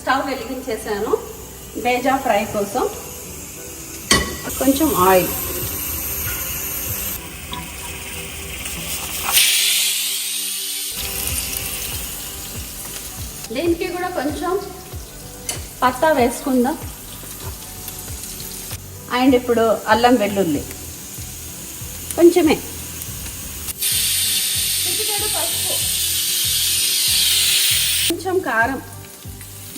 Stove వెలిగించేసాను bheja fry కోసం. కొంచెం oil, దీనికి కూడా కొంచెం పత్తా వేసుకుందాం. అండ్ ఇప్పుడు అల్లం వెల్లుల్లి కొంచెమే, పసుపు, కొంచెం కారం,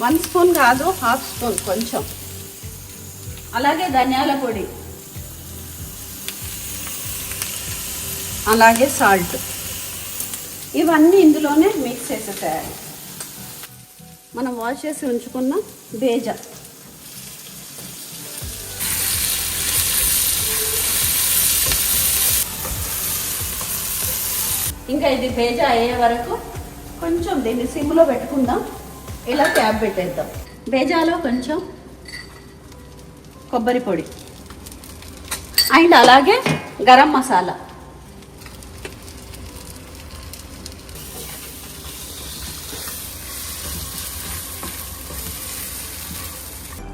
1 స్పూన్ కాదు 1/2 స్పూన్ కొంచెం, అలాగే ధనియాల పొడి, అలాగే సాల్ట్. ఇవన్నీ ఇందులోనే మిక్స్ చేసేసేయాలి. మనం వాష్ చేసి ఉంచుకున్న బేజా, ఇంకా ఇది బేజా అయ్యే వరకు కొంచెం దీన్ని సిమ్లో పెట్టుకుందాం. ఇలా క్యాప్ పెట్టేద్దాం. బేజాలో కొంచెం కొబ్బరి పొడి అండ్ అలాగే గరం మసాలా,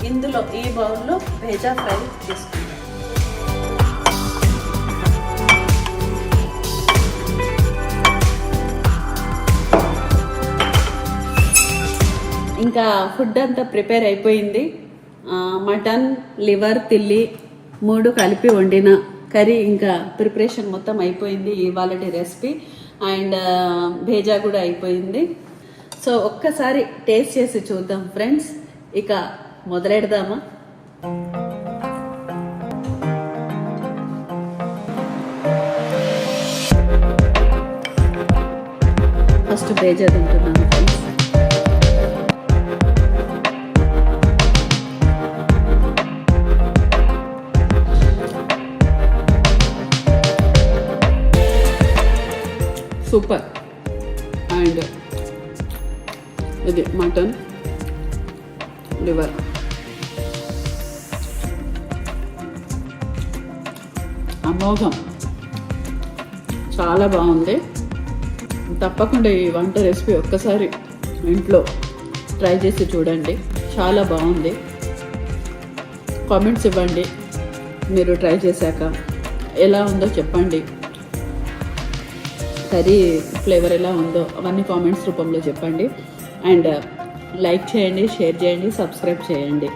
ఇందులో ఈ బౌల్లో బేజా ఫ్రై తీసుకుందాం. ఇంకా ఫుడ్ అంతా ప్రిపేర్ అయిపోయింది. మటన్, లివర్, తిల్లి 3 కలిపి వండిన కర్రీ ఇంకా ప్రిపరేషన్ మొత్తం అయిపోయింది. ఇవాళ రెసిపీ అండ్ భేజా కూడా అయిపోయింది. సో ఒక్కసారి టేస్ట్ చేసి చూద్దాం ఫ్రెండ్స్. ఇక మొదలెడదామా? ఫస్ట్ భేజా తింటున్నాను ఫ్రెండ్స్. సూపర్. అండ్ ఇది మటన్, లివర్, అమోఘం, చాలా బాగుంది. తప్పకుండా ఈ వంట రెసిపీ ఒక్కసారి ఇంట్లో ట్రై చేసి చూడండి. చాలా బాగుంది. కామెంట్స్ ఇవ్వండి, మీరు ట్రై చేశాక ఎలా ఉందో చెప్పండి. కర్రీ ఫ్లేవర్ ఎలా ఉందో అవన్నీ కామెంట్స్ రూపంలో చెప్పండి. అండ్ లైక్ చేయండి, షేర్ చేయండి, సబ్స్క్రైబ్ చేయండి.